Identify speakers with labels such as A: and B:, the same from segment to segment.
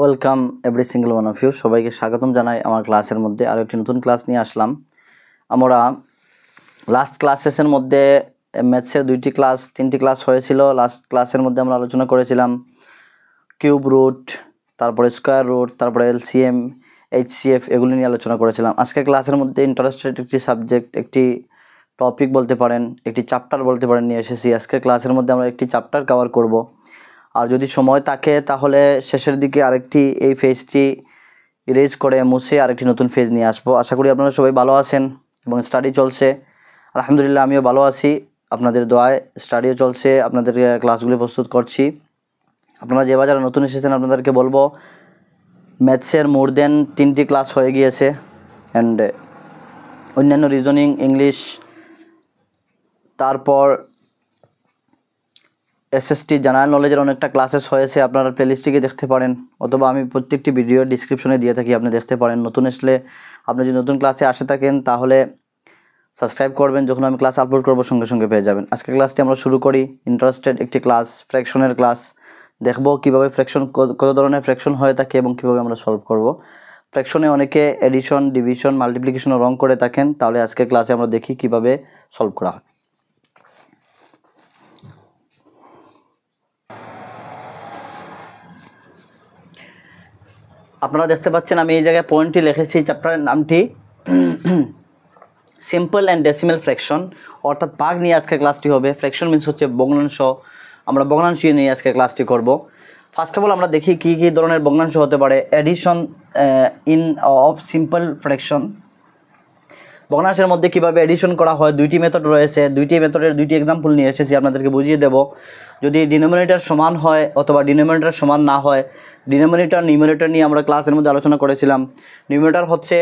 A: Welcome every single one of you. সবাইকে স্বাগতম জানাই আমার ক্লাসের মধ্যে। আরও একটি নতুন ক্লাস নিয়ে আসলাম। আমরা লাস্ট ক্লাসেসের মধ্যে ম্যাথসের তিনটি ক্লাস হয়েছিল। লাস্ট ক্লাসের মধ্যে আমরা আলোচনা করেছিলাম কিউব রুট, তারপরে স্কোয়ার রুট, তারপরে এলসিএম, এইচসিএফ, এগুলি নিয়ে আলোচনা করেছিলাম। আজকের ক্লাসের মধ্যে ইন্টারেস্টেড একটি সাবজেক্ট, একটি টপিক বলতে পারেন, একটি চ্যাপ্টার বলতে পারেন নিয়ে এসেছি। আজকের ক্লাসের মধ্যে আমরা একটি চ্যাপ্টার কভার করব। আর যদি সময় থাকে তাহলে শেষের দিকে আরেকটি এই ফেজটি ইরেজ করে মুছে আরেকটি নতুন ফেজ নিয়ে আসবো। আশা করি আপনারা সবাই ভালো আছেন এবং স্টাডি চলছে। আলহামদুলিল্লাহ আমিও ভালো আছি, আপনাদের দোয়ায় স্টাডিও চলছে, আপনাদের ক্লাসগুলি প্রস্তুত করছি। আপনারা যে যারা নতুন এসেছেন আপনাদেরকে বলবো ম্যাথসের মোর দেন 3টি ক্লাস হয়ে গিয়েছে অ্যান্ড অন্যান্য রিজনিং, ইংলিশ, তারপর এসএসটি জেনারেল নলেজের অনেকটা ক্লাসেস হয়েছে। আপনারা প্লেলিস্টটিকে দেখতে পারেন, অথবা আমি প্রত্যেকটি ভিডিও ডিসক্রিপশনে দিয়ে থাকি, আপনি দেখতে পারেন। নতুন আসলে আপনি যদি নতুন ক্লাসে আসে থাকেন তাহলে সাবস্ক্রাইব করবেন, যখন আমি ক্লাস আপলোড করবো সঙ্গে সঙ্গে পেয়ে যাবেন। আজকের ক্লাসটি আমরা শুরু করি। ইন্টারেস্টেড একটি ক্লাস, ফ্র্যাকশনের ক্লাস। দেখব কীভাবে ফ্র্যাকশন, কত ধরনের ফ্র্যাকশন হয়ে থাকে এবং কীভাবে আমরা সলভ করব। ফ্র্যাকশনে অনেকে এডিশন, ডিভিশন, মাল্টিপ্লিকেশন রং করে থাকেন, তাহলে আজকের ক্লাসে আমরা দেখি কীভাবে সলভ করা হয়। আপনারা দেখতে পাচ্ছেন আমি এই জায়গায় পয়েন্টটি লিখেছি, চ্যাপ্টারের নামটি সিম্পল অ্যান্ড ডেসিমেল ফ্র্যাকশন, অর্থাৎ ভাগ নিয়ে আজকের ক্লাসটি হবে। ফ্র্যাকশন মিনস হচ্ছে ভগ্নাংশ, আমরা ভগ্নাংশ নিয়ে আজকে ক্লাসটি করব। ফার্স্ট অফ অল আমরা দেখি কী কী ধরনের ভগ্নাংশ হতে পারে। Addition in of simple fraction, ভগ্নাংশের মধ্যে কীভাবে এডিশন করা হয়। দুইটি মেথড রয়েছে, দুইটি মেথডের দুইটি এক্সাম্পল নিয়ে এসেছি, আপনাদেরকে বুঝিয়ে দেব। যদি ডিনোমিনেটর সমান হয় অথবা ডিনোমিনেটর সমান না হয়, ডিনোমিনেটর নিউমারেটর নিয়ে আমরা ক্লাসের মধ্যে আলোচনা করেছিলাম। নিউমারেটর হচ্ছে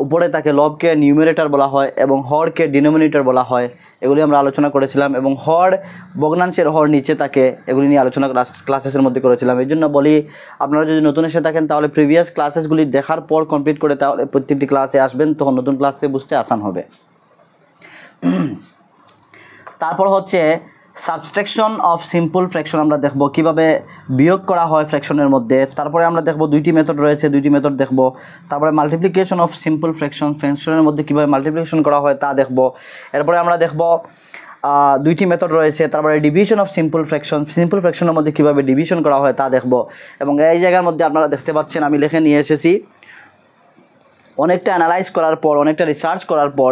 A: উপরে থাকে, লবকে নিউমারেটর বলা হয় এবং হরকে ডিনোমিনেটর বলা হয়, এগুলি আমরা আলোচনা করেছিলাম। এবং হর, ভগ্নাংশের হর নিচে থাকে, এগুলি নিয়ে আলোচনা ক্লাসেসের মধ্যে করেছিলাম। এই জন্য বলি আপনারা যদি নতুন এসে থাকেন তাহলে প্রিভিয়াস ক্লাসেসগুলি দেখার পর কমপ্লিট করে তাহলে প্রত্যেকটি ক্লাসে আসবেন, তখন নতুন ক্লাসে বুঝতে আসান হবে। তারপর হচ্ছে সাবট্রাকশন অফ সিম্পল ফ্র্যাকশন, আমরা দেখব কিভাবে বিয়োগ করা হয় ফ্র্যাকশনের মধ্যে। তারপরে আমরা দেখব দুইটি মেথড রয়েছে, দুইটি মেথড দেখব। তারপরে মাল্টিপ্লিকেশন অফ সিম্পল ফ্র্যাকশনের মধ্যে কীভাবে মাল্টিপ্লিকেশন করা হয় তা দেখব। এরপরে আমরা দেখব দুইটি মেথড রয়েছে। তারপরে ডিভিশন অফ সিম্পল ফ্র্যাকশনের মধ্যে কীভাবে ডিভিশন করা হয় তা দেখব। এবং এই জায়গার মধ্যে আপনারা দেখতে পাচ্ছেন আমি লিখে নিয়ে এসেছি, অনেকটা অ্যানালাইজ করার পর, অনেকটা রিসার্চ করার পর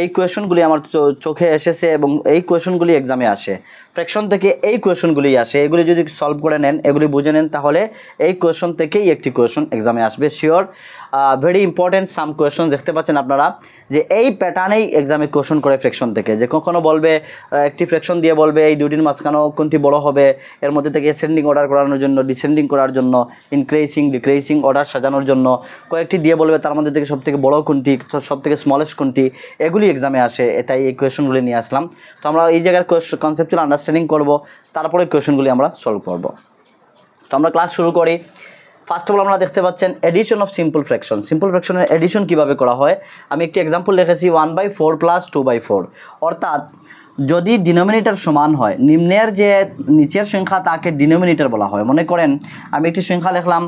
A: এই কোয়েশনগুলি আমার চোখে এসেছে এবং এই কোয়েশনগুলি এক্সামে আসে। ফ্র্যাকশন থেকে এই কোয়েশনগুলি আসে, এগুলি যদি সলভ করে নেন, এগুলি বুঝে নেন, তাহলে এই কোয়েশন থেকেই একটি কোয়েশন এক্সামে আসবে শিওর। ভেরি ইম্পর্টেন্ট সাম কোয়েশন দেখতে পাচ্ছেন আপনারা, যে এই প্যাটার্নেই এক্সামে কোয়েশন করে ফ্র্যাকশন থেকে। যে কখনো বলবে একটি ফ্র্যাকশন দিয়ে বলবে এই দুটির মাঝখানেও কোনটি বড় হবে, এর মধ্যে থেকে অ্যাসেন্ডিং অর্ডার করানোর জন্য, ডিসেন্ডিং করার জন্য, ইনক্রিজিং ডিক্রিজিং অর্ডার সাজানোর জন্য কয়েকটি দিয়ে বলবে তার মধ্যে থেকে সবথেকে বড় কোনটি, সবথেকে স্মলেস্ট কোনটি, এগুলি এক্সামে আসে। এটাই এই কোয়েশনগুলি নিয়ে আসলাম। তো আমরা এই জায়গার কনসেপচুয়াল আন্ডারস্ট্যান্ডিং করব, তারপরে কোয়েশনগুলি আমরা সলভ করব। তো আমরা ক্লাস শুরু করি। ফার্স্ট অফ অল আমরা দেখতে পাচ্ছেন addition of simple fraction. Simple ফ্র্যাকশনের এডিশন কীভাবে করা হয়, আমি একটি এক্সাম্পল লিখেছি 1/4 + 2/4। অর্থাৎ যদি ডিনোমিনেটর সমান হয়, নিম্নের যে নিচের সংখ্যা তাকে ডিনোমিনেটর বলা হয়। মনে করেন আমি একটি সংখ্যা লিখলাম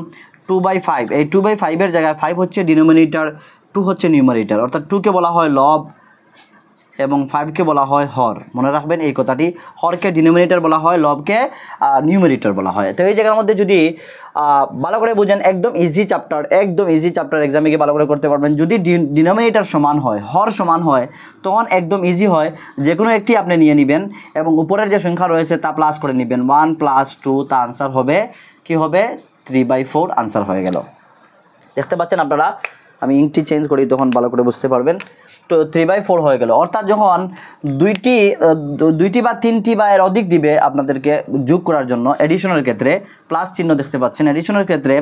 A: 2/5, এই 2/5-এর জায়গায় 5 হচ্ছে ডিনোমিনেটর, 2 হচ্ছে নিউমারেটর। অর্থাৎ 2কে বলা হয় লব এবং 5কে বলা হয় হর। মনে রাখবেন এই কথাটি, হরকে ডিনোমিনেটর বলা হয়, লবকে নিউমারেটর বলা হয়। তো এই জায়গার মধ্যে যদি ভালো করে বুঝেন, একদম ইজি চ্যাপ্টার, এক্সামে গিয়ে ভালো করে করতে পারবেন। যদি ডিনোমিনেটর সমান হয়, হর সমান হয়, তখন একদম ইজি হয়, যে কোনো একটি আপনি নিয়ে নেবেন এবং উপরের যে সংখ্যা রয়েছে তা প্লাস করে নেবেন। 1 + 2, তা আনসার হবে কি হবে 3/4 আনসার হয়ে গেল। দেখতে পাচ্ছেন আপনারা, আমি ইংটি চেঞ্জ করি তখন ভালো করে বুঝতে পারবেন। তো 3/4 হয়ে গেল। অর্থাৎ যখন দুইটি বা তিনটি বা এর অধিক দিবে আপনাদেরকে যোগ করার জন্য, এডিশনের ক্ষেত্রে প্লাস চিহ্ন দেখতে পাচ্ছেন, এডিশনের ক্ষেত্রে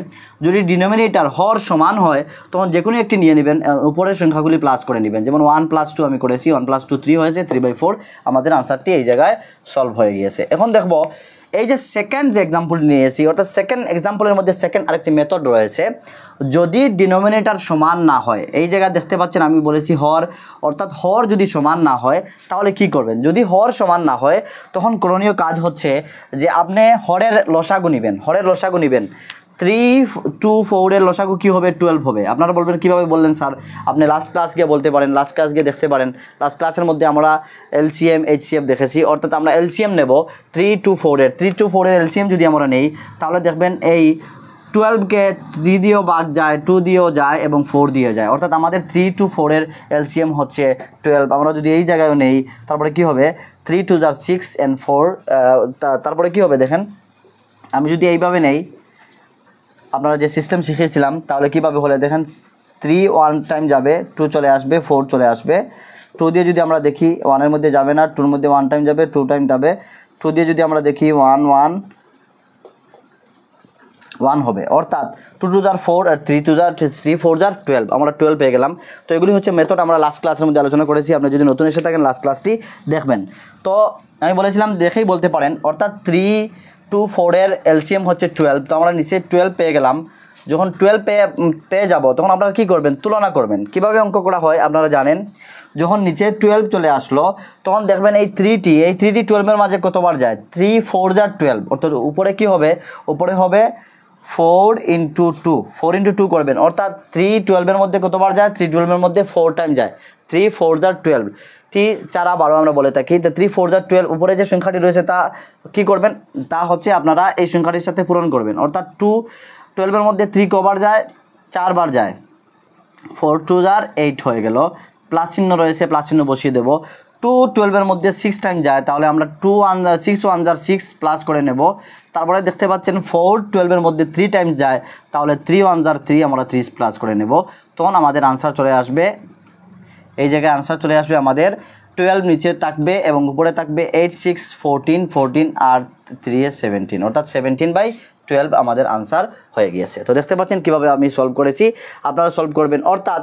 A: যদি ডিনোমিনেটর হর সমান হয় তখন যে কোনো একটি নিয়ে নেবেন, উপরের সংখ্যাগুলি প্লাস করে নেবেন। যেমন 1 + 2 আমি করেছি, 1 + 2 3 হয়েছে, 3/4 আমাদের আনসারটি এই জায়গায় সলভ হয়ে গিয়েছে। এখন দেখব এই যে সেকেন্ড যে এক্সাম্পল নিয়েছি, অর্থাৎ সেকেন্ড এক্সাম্পলের মধ্যে সেকেন্ড আরেকটি মেথড রয়েছে। যদি ডিনোমিনেটর সমান না হয়, এই জায়গায় দেখতে পাচ্ছেন আমি বলেছি হর, অর্থাৎ হর যদি সমান না হয় তাহলে কি করবেন। যদি হর সমান না হয় তখন করণীয় কাজ হচ্ছে যে আপনি হরের লসাগু নেবেন। 3 2 4 এর লসাগু কী হবে 12 হবে। আপনারা বলবেন কীভাবে বললেন স্যার, আপনি লাস্ট ক্লাস গিয়ে বলতে পারেন, লাস্ট ক্লাস গিয়ে দেখতে পারেন। লাস্ট ক্লাসের মধ্যে আমরা এলসিএম এইচসিএফ দেখেছি, অর্থাৎ আমরা এলসিএম নেব 3 2 4 এর। 3 2 4 এর এলসিএম যদি আমরা নেই তাহলে দেখবেন এই 12কে 3 দিয়েও ভাগ যায়, 2 দিয়েও যায় এবং 4 দিয়ে যায়, অর্থাৎ আমাদের 3 2 4 এর এলসিএম হচ্ছে 12। আমরা যদি এই জায়গায় নেই তারপরে কি হবে 3 2 * 6 and 4, তারপরে কি হবে দেখেন, আমি যদি এইভাবে নেই আপনারা যে সিস্টেম শিখিয়েছিলাম তাহলে কীভাবে হলে দেখেন 3 1 টাইম যাবে, 2 চলে আসবে, 4 চলে আসবে। 2 দিয়ে যদি আমরা দেখি 1 এর মধ্যে যাবে না, 2 এর মধ্যে 1 টাইম যাবে, 2 টাইম যাবে। 2 দিয়ে যদি আমরা দেখি 1 1 1 হবে, অর্থাৎ 2 2 * 4 আর 3 4 * 12, আমরা 12 পেয়ে গেলাম। তো এগুলি হচ্ছে মেথড, আমরা লাস্ট ক্লাসের মধ্যে আলোচনা করেছি। আপনি যদি নতুন এসে থাকেন লাস্ট ক্লাসটি দেখবেন। তো আমি বলেছিলাম দেখেই বলতে পারেন, অর্থাৎ 3 2 4 এর এলসিএম হচ্ছে 12। তো আমরা নিচে 12 পেয়ে গেলাম। যখন 12 পেয়ে যাব তখন আপনারা কী করবেন, তুলনা করবেন। কিভাবে অঙ্ক করা হয় আপনারা জানেন, যখন নিচে 12 চলে আসলো তখন দেখবেন এই 3টি 12 এর মাঝে কতবার যায়, 3 4 * 12, অর্থাৎ উপরে কি হবে, উপরে হবে 4 × 2, 4 × 2 করবেন, অর্থাৎ 3 12 এর মধ্যে কতবার যায়, 3 12 এর মধ্যে 4 টাইম যায়। 3 4 * 12, 3 4 12 আমরা বলে থাকি। তো 3 4 * 12 উপরে যে সংখ্যাটি রয়েছে তা কি করবেন, তা হচ্ছে আপনারা এই সংখ্যাটির সাথে পূরণ করবেন, অর্থাৎ 2 12 এর মধ্যে 3 কবার যায়, 4 বার যায়, 4 2 * 8 হয়ে গেল। প্লাস চিহ্ন রয়েছে, প্লাস চিহ্ন বসিয়ে দেবো। 2 12 এর মধ্যে 6 টাইম যায়, তাহলে আমরা 2 6 1 * 6 প্লাস করে নেব। তারপরে দেখতে পাচ্ছেন 4 12 এর মধ্যে 3 টাইমস যায়, তাহলে 3 1 * 3 আমরা 3 প্লাস করে নেব। তখন আমাদের আনসার চলে আসবে, এই জায়গায় আনসার চলে আসবে আমাদের 12 নিচে থাকবে এবং উপরে থাকবে 8 6 14 14 আর 3 17, অর্থাৎ 17/12 আমাদের আনসার হয়ে গিয়েছে। তো দেখতে পাচ্ছেন কীভাবে আমি সলভ করেছি, আপনারা সলভ করবেন। অর্থাৎ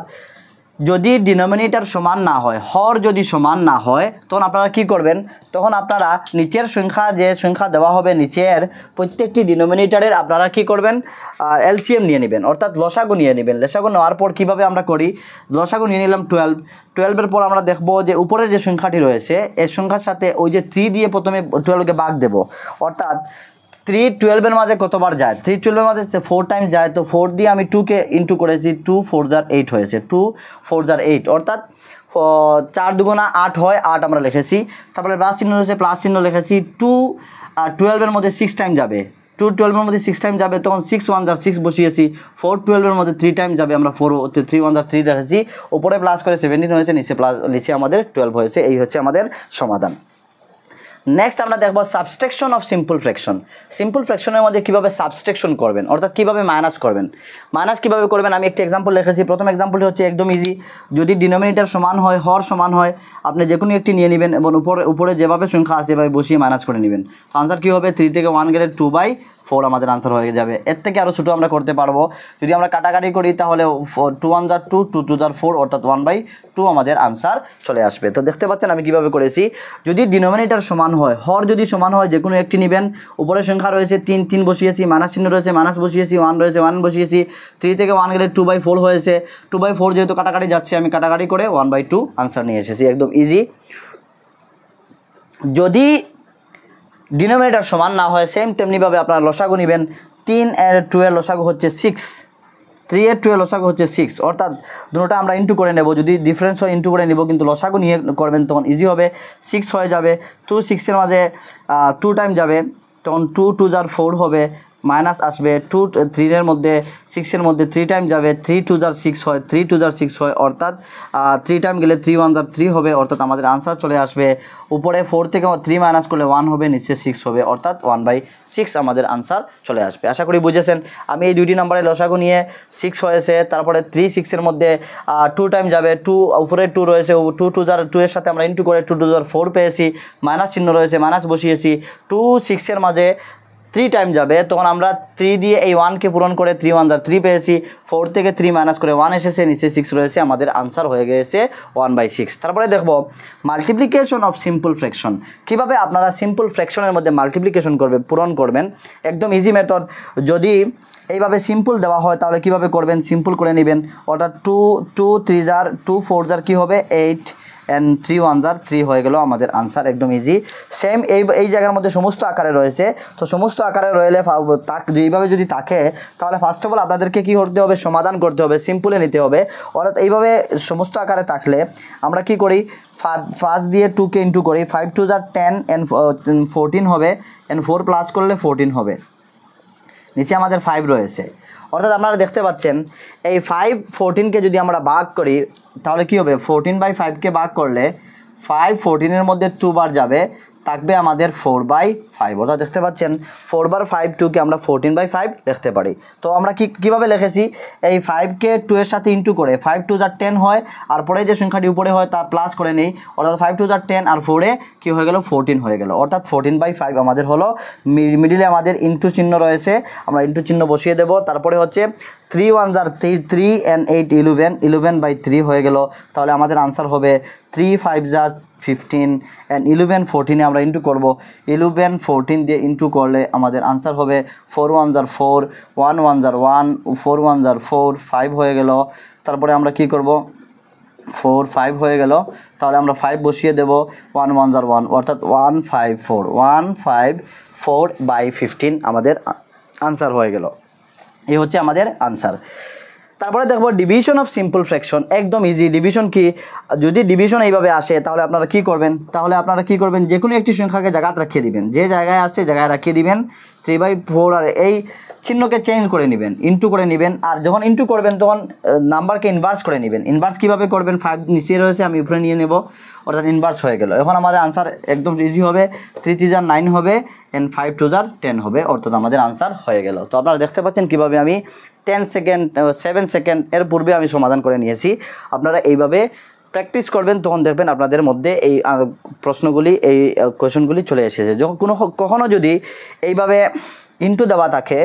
A: যদি ডিনোমিনেটর সমান না হয়, হর যদি সমান না হয়, তখন আপনারা কি করবেন, তখন আপনারা নিচের সংখ্যা, যে সংখ্যা দেওয়া হবে নিচের প্রত্যেকটি ডিনোমিনেটরের আপনারা কি করবেন, এলসিএম নিয়ে নেবেন, অর্থাৎ লসাগু নিয়ে নেবেন। লসাগু নেওয়ার পর কীভাবে আমরা করি, লসাগু নিয়ে নিলাম 12 এর পর আমরা দেখব যে উপরের যে সংখ্যাটি রয়েছে এই সংখ্যার সাথে ওই যে 3 দিয়ে প্রথমে 12কে ভাগ দেব, অর্থাৎ 3 12 এর মাঝে কতবার যায়, 3 12 এর মাঝে 4 টাইম যায়। তো 4 দিয়ে আমি 2কে ইন্টু করেছি, 2 4 * 8 হয়েছে, 2 4 * 8, অর্থাৎ 4 2 8 হয়, 8 আমরা লিখেছি। তারপরে প্লাস চিহ্ন রয়েছে, প্লাস চিহ্ন লিখেছি। 2 12 এর মধ্যে 6 টাইম যাবে, 2 12 এর মধ্যে 6 টাইম যাবে, তখন 6 1 * 6 বসিয়েছি। 4 12 এর মধ্যে 3 টাইম যাবে, আমরা 4 3 1 * 3 রেখেছি। উপরে প্লাস করে 17 হয়েছে, নিচে আমাদের 12 হয়েছে। এই হচ্ছে আমাদের সমাধান। নেক্সট আমরা দেখব subtraction of simple fraction. Simple ফ্র্যাকশনের মধ্যে কীভাবে সাবস্ট্রাকশন করবেন, অর্থাৎ কীভাবে মাইনাস করবেন। মাইনাস কীভাবে করবেন আমি একটি এক্সাম্পল লিখেছি। প্রথম এক্সাম্পলটি হচ্ছে একদম ইজি, যদি ডিনোমিনেটর সমান হয়, হর সমান হয়, আপনি যে কোনো একটি নিয়ে নেবেন এবং উপরে যেভাবে সংখ্যা আছে এভাবে বসিয়ে মাইনাস করে নেবেন। তো আনসার কী হবে, 3 থেকে 1 গেলে 2/4 আমাদের আনসার হয়ে যাবে। এর থেকে আরও ছোটো আমরা করতে পারবো, যদি আমরা কাটাকাটি করি তাহলে 2 1 * 2, 2 2 * 4, অর্থাৎ 1/2 আমাদের আনসার চলে আসবে। তো দেখতে পাচ্ছেন আমি কীভাবে করেছি, যদি ডিনোমিনেটর সমান হয়, হর যদি সমান হয়, যে কোনো একটি নেবেন। উপরে সংখ্যা রয়েছে 3 3 বসিয়েছি, মাইনাস চিহ্ন রয়েছে মাইনাস বসিয়েছি, 1 রয়েছে 1 বসিয়েছি। 3 থেকে 1 গেলে 2/4 হয়েছে, 2/4 যেহেতু কাটাকাটি যাচ্ছে আমি কাটাকাটি করে 1/2 আনসার নিয়ে এসেছি, একদম ইজি। যদি ডিনোমিনেটর সমান না হয়, সেম তেমনিভাবে আপনারা লসাগু নেবেন। 3 এর 2 এর লসাগু হচ্ছে 6, 3 এর 2 এর লসাগু হচ্ছে 6, অর্থাৎ দুটোটা আমরা ইন্টু করে নেব। যদি ডিফারেন্স হয় ইন্টু করে নেব, কিন্তু লসাগু নিয়ে করবেন তখন ইজি হবে। 6 হয়ে যাবে, 2 6 এর মাঝে 2 টাইম যাবে, তখন 2 2 * 4 হবে, মাইনাস আসবে। 2 3 এর মধ্যে 6 এর মধ্যে 3 টাইম যাবে, 3 2 * 6 হয়, 3 2 * 6 হয়, অর্থাৎ 3 টাইম গেলে 3 1 * 3 হবে, অর্থাৎ আমাদের আনসার চলে আসবে। উপরে 4 থেকে 3 মাইনাস করলে 1 হবে, নিচে 6 হবে, অর্থাৎ 1/6 আমাদের আনসার চলে আসবে। আশা করি বুঝেছেন। আমি এই দুইটি নম্বরে লসাগু নিয়ে 6 হয়েছে, তারপরে 3 6 এর মধ্যে 2 টাইম যাবে, 2 উপরে 2 রয়েছে, 2 2 এর সাথে আমরা ইন্টু করে 2 2 * 4 পেয়েছি, মাইনাস চিহ্ন রয়েছে মাইনাস বসিয়েছি। 2 6 এর মাঝে 3 টাইম যাবে, তখন আমরা 3 দিয়ে এই 1কে পূরণ করে 3 1 * 3 পেয়েছি। 4 থেকে 3 মাইনাস করে 1 এসেছে, নিচে 6 রয়েছে, আমাদের আনসার হয়ে গিয়েছে 1/6। তারপরে দেখব মাল্টিপ্লিকেশন অফ সিম্পল ফ্র্যাকশন। কীভাবে আপনারা সিম্পল ফ্র্যাকশনের মধ্যে মাল্টিপ্লিকেশন পূরণ করবেন, একদম ইজি মেথড। যদি এইভাবে সিম্পল দেওয়া হয় তাহলে কীভাবে করবেন, সিম্পল করে নেবেন, অর্থাৎ 2 2 3 * 2 4 কী হবে 8, অ্যান্ড 3 1 जार 3 হয়ে গেল আমাদের আনসার, একদম ইজি। সেম এই জায়গার মধ্যে সমস্ত আকারে রয়েছে, তো সমস্ত আকারে রইলে এইভাবে যদি থাকে তাহলে ফার্স্ট অফ অল আপনাদেরকে কী করতে হবে, সমাধান করতে হবে, সিম্পলে নিতে হবে। অর্থাৎ এইভাবে সমস্ত আকারে থাকলে আমরা কি করি, 5 দিয়ে 2কে ইন্টু করি, 5 2 जार 10 অ্যান্ড 14 হবে, অ্যান্ড 4 প্লাস করলে 14 হবে, নিচে আমাদের 5 রয়েছে। অর্থাৎ আপনারা দেখতে পাচ্ছেন এই 5 14কে যদি আমরা ভাগ করি তাহলে কি হবে, 14/5কে ভাগ করলে 5 14-এর মধ্যে 2 বার যাবে, থাকবে আমাদের 4/5। অর্থাৎ দেখতে পাচ্ছেন 4/5 2কে আমরা 14/5 লিখতে পারি। তো আমরা কীভাবে লিখেছি, এই 5কে 2 এর সাথে ইন্টু করে 5 2 जार 10 হয়, আর পরে যে সংখ্যাটি উপরে হয় তা প্লাস করে নেই, অর্থাৎ 5 2 जार 10 আর 4-এ কী হয়ে গেল, 14 হয়ে গেল। অর্থাৎ 14/5 আমাদের হলো। মিডিলে আমাদের ইন্টু চিহ্ন রয়েছে, আমরা ইন্টু চিহ্ন বসিয়ে দেব। তারপরে হচ্ছে 3 1 जार 3 and 8 11, 11/3 হয়ে গেল। তাহলে আমাদের আনসার হবে 3 5 जार 15 and 11 14-এ আমরা ইন্টু করব, 11 14 দিয়ে ইন্টু করলে আমাদের আনসার হবে 4 1 जार 4, 1 1 जार 1, 4 1 जार 4, 5 হয়ে গেল। তারপরে আমরা কি করব, 4 5 হয়ে গেল, তাহলে আমরা 5 বসিয়ে দেব, 1 1 जार 1, অর্থাৎ 154/15 আমাদের আনসার হয়ে গেল। এই হচ্ছে আমাদের আনসার। তারপরে দেখব ডিভিশন অফ সিম্পল ফ্র্যাকশন, একদম ইজি। ডিভিশন কি, যদি ডিভিশন এইভাবে আসে তাহলে আপনারা কি করবেন, যে কোনো একটি সংখ্যাকে জায়গায় রাখিয়ে দিবেন, যে জায়গায় আছে জায়গায় রাখিয়ে দিবেন 3/4, আর এই চিহ্নকে চেঞ্জ করে নেবেন, ইন্টু করে নেবেন। আর যখন ইন্টু করবেন তখন নাম্বারকে ইনভার্স করে নেবেন। ইনভার্স কীভাবে করবেন, 5 নিচে রয়েছে, আমি উপরে নিয়ে নেব, অর্থাৎ ইনভার্স হয়ে গেল। এখন আমাদের আনসার একদম ইজি হবে, 3 3 जार 9 হবে, অ্যান্ড 5 2 जार 10 হবে, অর্থাৎ আমাদের আনসার হয়ে গেল। তো আপনারা দেখতে পাচ্ছেন কীভাবে আমি 10 সেকেন্ড 7 সেকেন্ড এর পূর্বে আমি সমাধান করে নিয়েছি। আপনারা এইভাবে প্র্যাকটিস করবেন, তখন দেখবেন আপনাদের মধ্যে এই প্রশ্নগুলি, এই কোয়েশনগুলি চলে এসেছে। যখন কখনও যদি এইভাবে ইনটু দেওয়া থাকে,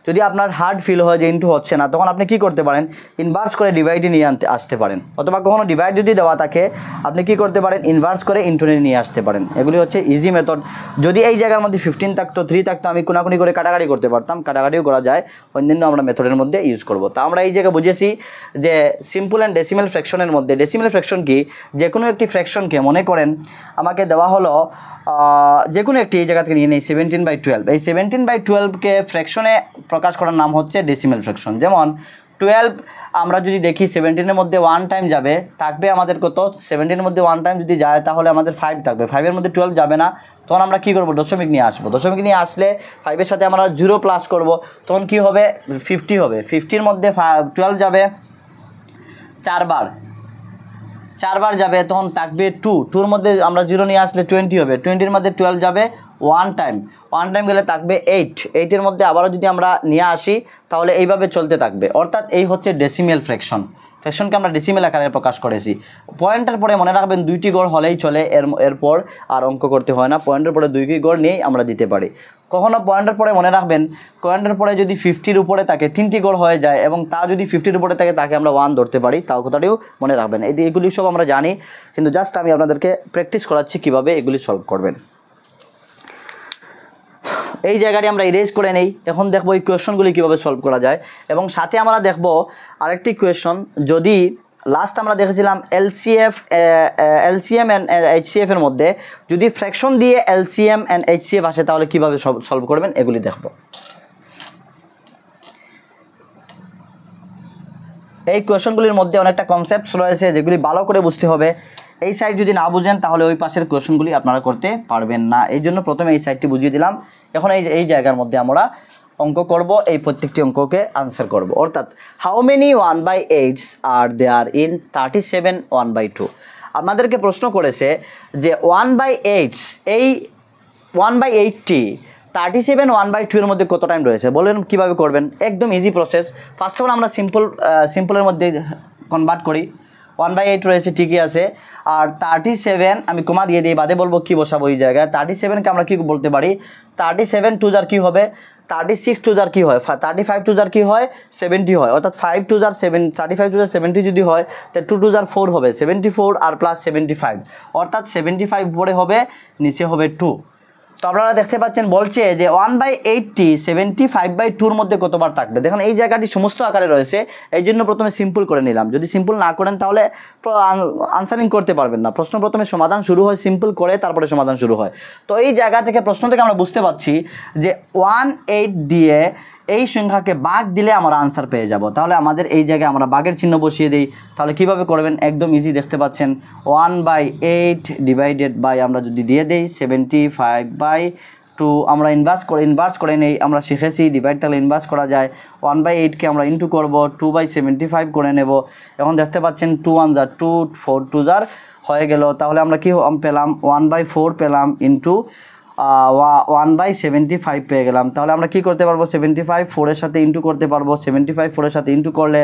A: যদি আপনার হার্ড ফিল হয় যে ইনটু হচ্ছে না, তখন আপনি কি করতে পারেন, ইনভার্স করে ডিভাইডে নিয়ে আসতে পারেন। অথবা কখনো ডিভাইড যদি দেওয়া থাকে, আপনি কি করতে পারেন, ইনভার্স করে ইনটুনে নিয়ে আসতে পারেন। এগুলি হচ্ছে ইজি মেথড। যদি এই জায়গার মধ্যে 15 থাকতো, 3 থাকতো, আমি কোনাকুনি করে কাটাকাটি করতে পারতাম, কাটাকাটিও করা যায়, অন্যান্য আমরা মেথডের মধ্যে ইউজ করব। তা আমরা এই জায়গায় বুঝেছি যে সিম্পল অ্যান্ড ডেসিমেল ফ্র্যাকশনের মধ্যে, ডেসিমেল ফ্র্যাকশন কি, যে কোনো একটি ফ্র্যাকশনকে, মনে করেন আমাকে দেওয়া হলো যে কোনো একটি এই জায়গা থেকে নিয়ে নেই 17/12, এই 17/12কে ফ্র্যাকশনে প্রকাশ করার নাম হচ্ছে ডেসিমেল ফ্র্যাকশন। যেমন 12 আমরা যদি দেখি 17-এর মধ্যে 1 টাইম যাবে, থাকবে আমাদের কত, 17-এর মধ্যে 1 টাইম যদি যায় তাহলে আমাদের 5 থাকবে, 5-এর মধ্যে 12 যাবে না, তখন আমরা কী করবো, দশমিক নিয়ে আসবো। দশমিক নিয়ে আসলে 5-এর সাথে আমরা 0 প্লাস করব, তখন কী হবে, 50 হবে। 50-এর মধ্যে 12 যাবে 4 বার যাবে, তখন থাকবে 2, 2-এর মধ্যে আমরা 0 নিয়ে আসলে 20 হবে, 20-এর মধ্যে 12 যাবে 1 টাইম গেলে থাকবে 8, 8-এর মধ্যে আবারও যদি আমরা নিয়ে আসি তাহলে এইভাবে চলতে থাকবে। অর্থাৎ এই হচ্ছে ডেসিমেল ফ্র্যাকশনকে আমরা ডেসিমেল আকারে প্রকাশ করেছি। পয়েন্টের পরে মনে রাখবেন 2টি গড় হলেই চলে, এরপর আর অঙ্ক করতে হয় না, পয়েন্টের পরে 2টি গড় নিয়েই আমরা দিতে পারি। কখনো পয়েন্টের পরে মনে রাখবেন, পয়েন্টের পরে যদি 50-র উপরে থাকে 3টি গড় হয়ে যায়, এবং তা যদি 50-র উপরে থাকে তাকে আমরা 1 ধরতে পারি, তাও কথাটিও মনে রাখবেন। এগুলি সব আমরা জানি, কিন্তু জাস্ট আমি আপনাদেরকে প্র্যাকটিস করাচ্ছি কীভাবে এগুলি সলভ করবেন। এই জায়গাটি আমরা ইরেজ করে নেই। এখন দেখবো এই কোয়েশনগুলি কীভাবে সলভ করা যায়, এবং সাথে আমরা দেখব আরেকটি কোয়েশন। যদি লাস্ট আমরা দেখেছিলাম এলসিএম অ্যান্ড এইচসিএফ এর মধ্যে যদি ফ্র্যাকশন দিয়ে এলসিএম অ্যান্ড এইচসিএফ আসে তাহলে কীভাবে সলভ করবেন, এগুলি দেখব। এই কোয়েশনগুলির মধ্যে অনেকটা কনসেপ্টস রয়েছে যেগুলি ভালো করে বুঝতে হবে। এই সাইড যদি না বুঝেন তাহলে ওই পাশের কোয়েশনগুলি আপনারা করতে পারবেন না, এই জন্য প্রথমে এই সাইডটি বুঝিয়ে দিলাম। এখন এই জায়গার মধ্যে আমরা অঙ্ক করব, এই প্রত্যেকটি অঙ্ককে আনসার করব। অর্থাৎ how many 1/8 are there in 37 1/2। আপনাদেরকে প্রশ্ন করেছে যে 1/8, এই 1/8টি 37 1/2 এর মধ্যে কত টাইম রয়েছে, বলেন কীভাবে করবেন। একদম easy process. First of all আমরা সিম্পলের মধ্যে কনভার্ট করি। 1/8 রয়েছে, ঠিকই আছে। আর 37 আমি কমা দিয়ে দিই, বাদে বলবো কী বসাবো এই জায়গায়। 37কে আমরা কী বলতে পারি, 37 2 जार কী হবে, 36 2 जार কী হয়, 35 2 जार কী হয়, 70 হয়। অর্থাৎ 5 2 जार 7, 35 2 जार 70 যদি হয়, তাহলে 2 2 जार 4 হবে, 74 আর প্লাস 75, অর্থাৎ 75 উপরে হবে, নিচে হবে 2। তো আপনারা দেখতে পাচ্ছেন বলছে যে 1/8টি 75/2 মধ্যে কতবার থাকবে। দেখুন এই জায়গাটি সমস্ত আকারে রয়েছে, এই জন্য প্রথমে সিম্পল করে নিলাম। যদি সিম্পল না করেন তাহলে আনসারিং করতে পারবেন না। প্রশ্ন প্রথমে সমাধান শুরু হয় সিম্পল করে, তারপরে সমাধান শুরু হয়। তো এই জায়গা থেকে প্রশ্ন থেকে আমরা বুঝতে পারছি যে 1/8 দিয়ে এই সংখ্যাকে ভাগ দিলে আমরা আনসার পেয়ে যাব। তাহলে আমাদের এই জায়গায় আমরা ভাগের চিহ্ন বসিয়ে দিই। তাহলে কিভাবে করবেন, একদম ইজি। দেখতে পাচ্ছেন 1/8 ডিভাইডেড বাই আমরা যদি দিয়ে দেই 75/2, আমরা ইনভার্স করে নেই। আমরা শিখেছি ডিভাইড তাহলে ইনভার্স করা যায়। 1/8কে আমরা ইন্টু করব, 2/75 করে নেব। এখন দেখতে পাচ্ছেন 2 1 যা 2, 4 2 যার হয়ে গেল। তাহলে আমরা কি পেলাম, 1/4 পেলাম ইন্টু 1/75 পেয়ে গেলাম। তাহলে আমরা কি করতে পারবো, 75 4-এর সাথে ইন্টু করতে পারবো। 75 4-এর সাথে ইন্টু করলে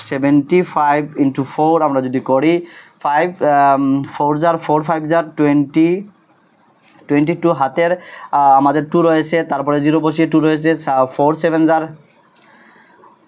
A: 75 × 4 আমরা যদি করি 5 4 যার 4 5 যার 22 হাতের আমাদের 2 রয়েছে, তারপরে 0 বসিয়ে 2 রয়েছে, 4 7 যার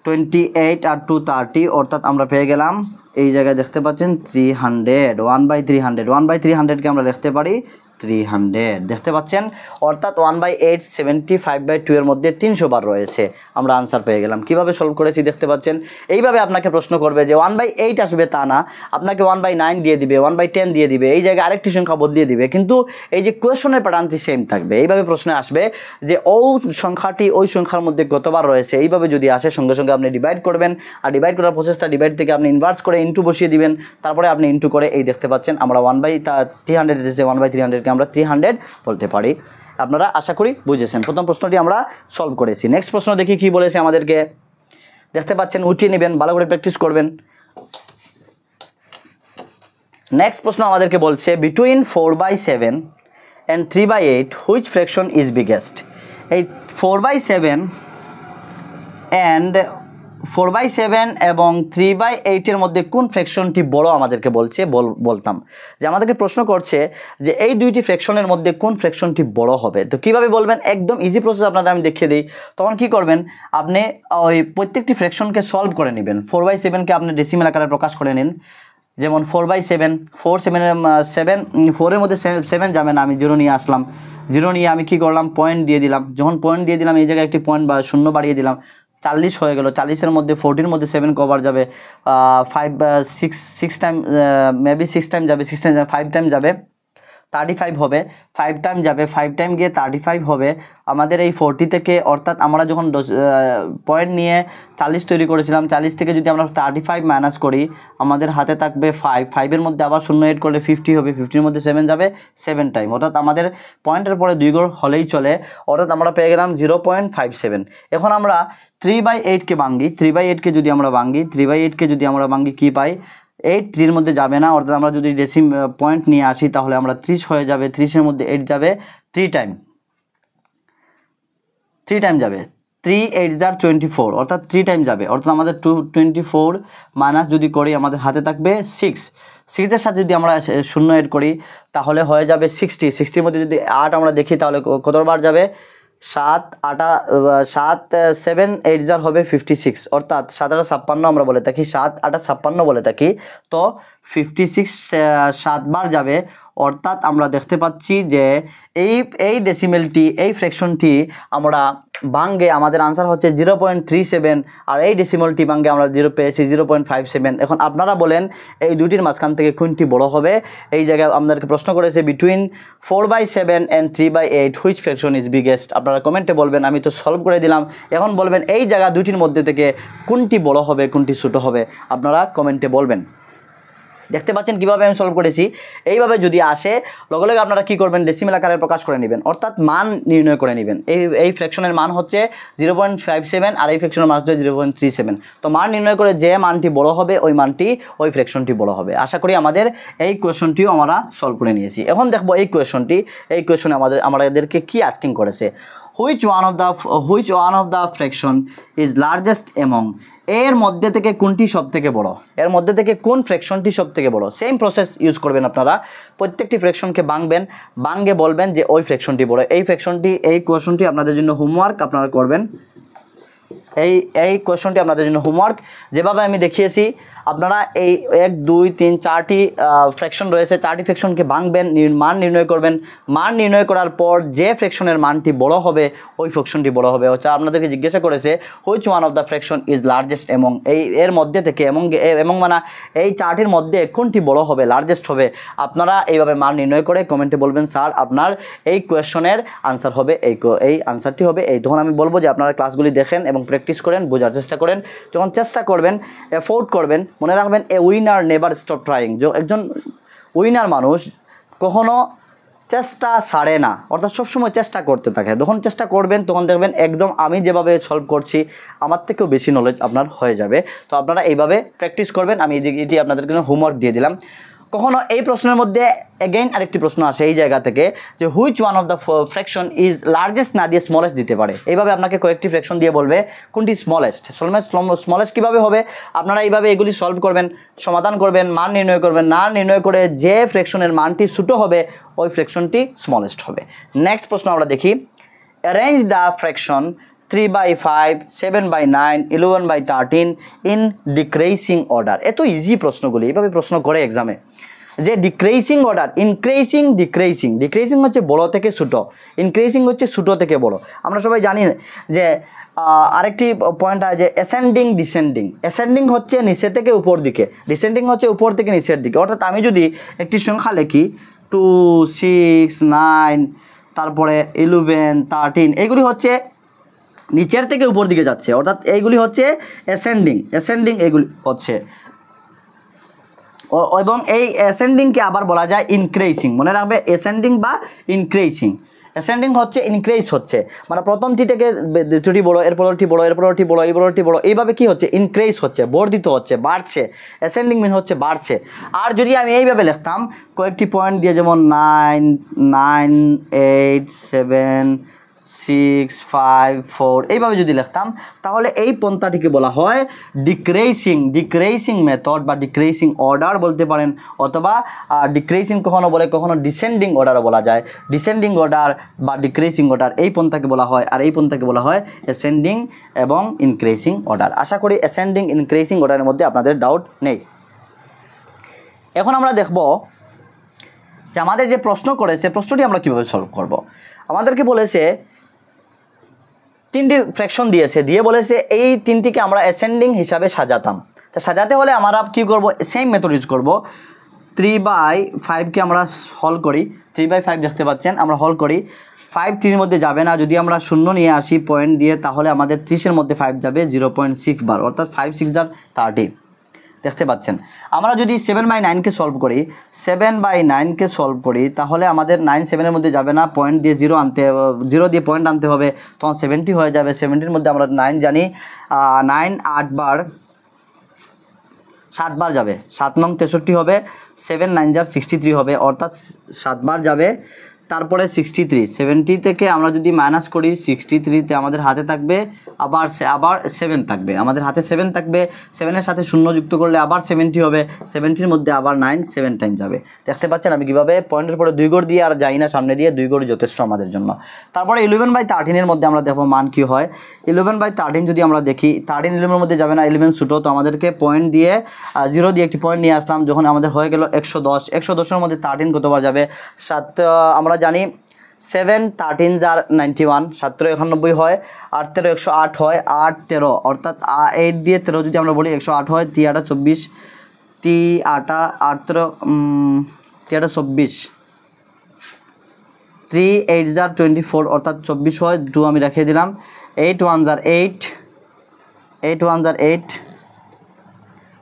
A: 28 আর 2 30, অর্থাৎ আমরা পেয়ে গেলাম এই জায়গায় দেখতে পাচ্ছেন 300। 1/300, 1/300কে আমরা লিখতে পারি 300। দেখতে পাচ্ছেন অর্থাৎ 1/8 75/2 এর মধ্যে 300 বার রয়েছে। আমরা আনসার পেয়ে গেলাম। কিভাবে সলভ করেছি দেখতে পাচ্ছেন। এইভাবে আপনাকে প্রশ্ন করবে যে 1/8 আসবে তা না, আপনাকে 1/9 দিয়ে দিবে, 1/10 দিয়ে দিবে, এই জায়গায় আরেকটি সংখ্যা বদলিয়ে দিবে, কিন্তু এই যে কোয়েশনের প্যাটার্নটি সেম থাকবে। এইভাবে প্রশ্নে আসবে যে সংখ্যাটি ওই সংখ্যার মধ্যে কতবার রয়েছে। এইভাবে যদি আসে সঙ্গে সঙ্গে আপনি ডিভাইড করবেন, আর ডিভাইড করার প্রসেসটা ডিভাইড থেকে আপনি ইনভার্স করে ইন্টু বসিয়ে দিবেন। তারপরে আপনি ইন্টু করে এই দেখতে পাচ্ছেন আমরা 1/300 এসেছে, 1/300কে আমরা 300 বলতে পারি। আপনারা আশা করি বুঝেছেন। প্রথম প্রশ্নটি আমরা সলভ করেছি। নেক্সট প্রশ্ন দেখি কি বলেছে আমাদেরকে। দেখতে পাচ্ছেন, উঠিয়ে নেবেন, ভালো করে প্র্যাকটিস করবেন। নেক্সট প্রশ্ন আমাদেরকে বলছে between 4/7 and 3/8 which fraction is biggest. এই 4/7 and 4/7 এবং 3/8 এর মধ্যে কোন ফ্র্যাকশনটি বড় আমাদেরকে বলছে। বলতাম যে আমাদেরকে প্রশ্ন করছে যে এই দুইটি ফ্র্যাকশনের মধ্যে কোন ফ্র্যাকশনটি বড় হবে। তো কিভাবে বলবেন, একদম ইজি প্রসেস আপনাদের আমি দেখিয়ে দিই। তখন কি করবেন, আপনি ওই প্রত্যেকটি ফ্র্যাকশনকে সলভ করে নেবেন। 4/7কে আপনি ডেসিমেল আকারে প্রকাশ করে নিন। যেমন 4/7, 4-এর মধ্যে 7 যাবে না, আমি 0 নিয়ে আসলাম। 0 নিয়ে আমি কি করলাম, পয়েন্ট দিয়ে দিলাম। যখন পয়েন্ট দিয়ে দিলাম এই জায়গায় একটি পয়েন্ট বা শূন্য বাড়িয়ে দিলাম, 40 হয়ে গেল। 40-এর মধ্যে 40-এর মধ্যে 7 কভার যাবে, 6 টাইম, মেবি 6 টাইম যাবে, 6 টাইম 5 টাইম যাবে, 35 হবে। 5 টাইম যাবে, 5 টাইম গিয়ে 35 হবে আমাদের এই 40 থেকে। অর্থাৎ আমরা যখন পয়েন্ট নিয়ে 40 তৈরি করেছিলাম, 40 থেকে যদি আমরা 35 মাইনাস করি আমাদের হাতে থাকবে 5। 5-এর মধ্যে আবার 0 এড করলে 50 হবে, 50-এর মধ্যে 7 যাবে 7 টাইম। অর্থাৎ আমাদের পয়েন্টের পরে 2 ঘর হলেই চলে, অর্থাৎ আমরা পেয়ে গেলাম 0.57। এখন আমরা 3/8কে ভাঙি, 3/8কে যদি আমরা ভাঙি, 3/8কে যদি আমরা ভাঙি কি পাই, 8 3-এর মধ্যে যাবে না। অর্থাৎ আমরা যদি পয়েন্ট নিয়ে আসি তাহলে আমরা 30 হয়ে যাবে। 30-এর মধ্যে 8 যাবে 3 টাইম, 3 টাইম যাবে। 3 8 যার 24, অর্থাৎ 3 টাইম যাবে। অর্থাৎ আমাদের 24 মাইনাস যদি করি আমাদের হাতে থাকবে 6। 6-এর সাথে যদি আমরা 0 এড করি তাহলে হয়ে যাবে 60। 60-এর মধ্যে যদি 8 আমরা দেখি তাহলে কতবার যাবে, 7 7 8 যার হবে 56। অর্থাৎ 7 8 56 আমরা বলে থাকি, 7 8 56 বলে থাকি। তো 56 7 বার যাবে। অর্থাৎ আমরা দেখতে পাচ্ছি যে এই ডেসিমেলটি, এই ফ্র্যাকশনটি আমরা ভাঙ্গে আমাদের আনসার হচ্ছে 0.37, আর এই ডেসিমেলটি ভাঙ্গে আমরা 0 পেয়েছি 0.57। এখন আপনারা বলেন এই দুটির মাঝখান থেকে কোনটি বড় হবে। এই জায়গায় আপনাদেরকে প্রশ্ন করেছে between 4/7 and 3/8 which fraction is biggest. আপনারা কমেন্টে বলবেন, আমি তো সলভ করে দিলাম। এখন বলবেন এই জায়গা দুটির মধ্যে থেকে কোনটি বড় হবে, কোনটি ছোট হবে, আপনারা কমেন্টে বলবেন। দেখতে পাচ্ছেন কিভাবে আমি সলভ করেছি। এইভাবে যদি আসে লগে লগে আপনারা কি করবেন, ডেসিমেল আকারে প্রকাশ করে নেবেন, অর্থাৎ মান নির্ণয় করে নেবেন। এই ফ্র্যাকশনের মান হচ্ছে 0.57 আর এই ফ্র্যাকশনের মান হচ্ছে 0.37। তো মান নির্ণয় করে যে মানটি বড় হবে ওই ফ্র্যাকশনটি বড় হবে। আশা করি আমাদের এই কোয়েশনটিও আমরা সলভ করে নিয়েছি। এখন দেখবো এই কোয়েশনে আমাদেরকে কি আস্কিং করেছে। Which one of the fraction is largest among. এর মধ্যে থেকে কোনটি সব থেকে বড়, এর মধ্যে থেকে কোন ফ্র্যাকশনটি সব থেকে বড়। সেম প্রসেস ইউজ করবেন আপনারা। প্রত্যেকটি ফ্র্যাকশনকে ভাঙবে বলবেন যে ওই ফ্র্যাকশনটি বড়। এই কোয়েশনটি আপনাদের জন্য হোমওয়ার্ক আপনারা করবেন। এই কোয়েশনটি আপনাদের জন্য হোমওয়ার্ক। যেভাবে আমি দেখিয়েছি আপনারা এই 1 2 3 4টি ফ্র্যাকশন রয়েছে, 4টি ফ্র্যাকশনকে ভাঙবেন, মান নির্ণয় করবেন। মান নির্ণয় করার পর যে ফ্র্যাকশনের মানটি বড় হবে ওই ফ্র্যাকশনটি বড় হবে। হচ্ছে আপনাদেরকে জিজ্ঞাসা করেছে which one of the fraction is largest among, এর মধ্যে থেকে এবং মানে এই 4টির মধ্যে কোনটি বড় হবে, লার্জেস্ট হবে। আপনারা এইভাবে মান নির্ণয় করে কমেন্টে বলবেন স্যার আপনার এই কোয়েশ্চনের আনসার হবে এই আনসারটি হবে এই। তখন আমি বলবো যে আপনারা ক্লাসগুলি দেখেন এবং প্র্যাকটিস করেন, বোঝার চেষ্টা করেন। যখন চেষ্টা করবেন, এফোর্ট করবেন, মনে রাখবেন এ উইনার নেভার স্টপ ট্রাইং। একজন উইনার মানুষ কখনো চেষ্টা ছাড়ে না, অর্থাৎ সবসময় চেষ্টা করতে থাকে। যখন চেষ্টা করবেন তখন দেখবেন একদম আমি যেভাবে সলভ করছি আমার থেকেও বেশি নলেজ আপনার হয়ে যাবে। তো আপনারা এইভাবে প্র্যাকটিস করবেন। আমি এটি আপনাদেরকে হোমওয়ার্ক দিয়ে দিলাম। কখনো এই প্রশ্নের মধ্যে এগেইন আরেকটি প্রশ্ন আসে এই জায়গা থেকে যে which one of the fraction is largest না দিয়ে স্মলেস্ট দিতে পারে। এইভাবে আপনাকে কয়েকটি ফ্র্যাকশন দিয়ে বলবে কোনটি স্মলেস্ট। স্মলেস্ট কীভাবে হবে, আপনারা এইভাবে এগুলি সলভ করবেন, সমাধান করবেন, মান নির্ণয় করবেন। মান নির্ণয় করে যে ফ্র্যাকশনের মানটি ছোটো হবে ওই ফ্র্যাকশনটি স্মলেস্ট হবে। নেক্সট প্রশ্ন আমরা দেখি, arrange the fraction 3/5, 7/9, 11/13 in decreasing order. এত ইজি প্রশ্নগুলি, এইভাবে প্রশ্ন করে এক্সামে যে ডিক্রিজিং অর্ডার, ডিক্রিজিং হচ্ছে বড় থেকে ছোটো, ইনক্রিজিং হচ্ছে ছোটো থেকে বড়। আমরা সবাই জানি যে আরেকটি পয়েন্ট আছে যে অ্যাসেন্ডিং হচ্ছে নিচে থেকে উপর দিকে, ডিসেন্ডিং হচ্ছে উপর থেকে নিচের দিকে। অর্থাৎ আমি যদি একটি সংখ্যা লিখি 2, 6, 9, তারপরে 11, 13, এইগুলি হচ্ছে নিচের থেকে উপর দিকে যাচ্ছে, অর্থাৎ এইগুলি হচ্ছে অ্যাসেন্ডিং এগুলি হচ্ছে। এবং এই অ্যাসেন্ডিংকে আবার বলা যায় ইনক্রিজিং। মনে রাখবে অ্যাসেন্ডিং বা ইনক্রিজিং। অ্যাসেন্ডিং হচ্ছে ইনক্রিজ হচ্ছে, মানে প্রথমটি থেকে দুটি বড়ো, এরপরটি বড়ো, এরপরটি বড়ো, এরপরটি বড়ো, এইভাবে কি হচ্ছে ইনক্রিজ হচ্ছে, বর্ধিত হচ্ছে, বাড়ছে। অ্যাসেন্ডিং মিন হচ্ছে বাড়ছে। আর যদি আমি এইভাবে লিখতাম কয়েকটি পয়েন্ট দিয়ে, যেমন 9, 9, 8, 7, 6, 5, 4, এইভাবে যদি লিখতাম তাহলে এই পন্থাটিকে বলা হয় ডিক্রিজিং মেথড বা ডিক্রিজিং অর্ডার বলতে পারেন, অথবা ডিক্রিজিং কখনো বলে, কখনো ডিসেন্ডিং অর্ডারও বলা যায়। ডিসেন্ডিং অর্ডার বা ডিক্রিজিং অর্ডার এই পন্থাকে বলা হয়, আর এই পন্থাকে বলা হয় অ্যাসেন্ডিং এবং ইনক্রিজিং অর্ডার। আশা করি অ্যাসেন্ডিং ইনক্রিজিং অর্ডারের মধ্যে আপনাদের ডাউট নেই। এখন আমরা দেখব যে আমাদের যে প্রশ্ন করেছে প্রশ্নটি আমরা কীভাবে সলভ করব। আমাদেরকে বলেছে 3টি ফ্র্যাকশন দিয়েছে, দিয়ে বলেছে এই 3টিকে আমরা অ্যাসেন্ডিং হিসাবে সাজাতাম। তা সাজাতে হলে আমরা কী করব, সেম মেথড ইউজ করব। 3/5কে আমরা হল করি, 3/5 দেখতে পাচ্ছেন, আমরা হল করি। 5 3-এর মধ্যে যাবে না, যদি আমরা 0 নিয়ে আসি পয়েন্ট দিয়ে তাহলে আমাদের 30-এর মধ্যে 5 যাবে 0.6 বার, অর্থাৎ 5 6 30 দেখতে পাচ্ছেন। আমরা যদি 7/9কে সলভ করি, 7/9কে সলভ করি তাহলে আমাদের 9 7-এর মধ্যে যাবে না, পয়েন্ট দিয়ে 0 দিয়ে পয়েন্ট আনতে হবে, তখন 70 হয়ে যাবে। 70-এর মধ্যে আমরা 9 জানি, 9 8 বার 7 বার যাবে, 7 নং 63 হবে, 7 9 63 হবে, অর্থাৎ 7 বার যাবে। তারপরে 63, 70 থেকে আমরা যদি মাইনাস করি 63তে আমাদের হাতে থাকবে আবার 7 থাকবে, আমাদের হাতে 7 থাকবে। 7-এর সাথে 0 যুক্ত করলে আবার 70 হবে, 70-এর মধ্যে আবার 9 7 টাইম যাবে। দেখতে পাচ্ছেন আমি কীভাবে পয়েন্টের পরে 2 ঘর দিয়ে আর যাই না, সামনে দিয়ে 2 ঘর যথেষ্ট আমাদের জন্য। তারপরে 11/13-এর মধ্যে আমরা দেখব মান কী হয়। 11/13 যদি আমরা দেখি, 13 11-এর মধ্যে যাবে না, 11 ছোটো, তো আমাদেরকে পয়েন্ট দিয়ে 0 দিয়ে একটি পয়েন্ট নিয়ে আসলাম, যখন আমাদের হয়ে গেল 110। 110-এর মধ্যে 13 কতবার যাবে, 7 আমরা জানি 7 13 91, 7 91 হয়, 8 13 108 হয়, 8 13 অর্থাৎ 8 দিয়ে 13 যদি আমরা বলি 108 হয়, 3 8 24, 3 8 8 13 3 8 24, 3 8 24 অর্থাৎ 24 হয়, 2 আমি রেখে দিলাম। 8 1 8, 8 1 8,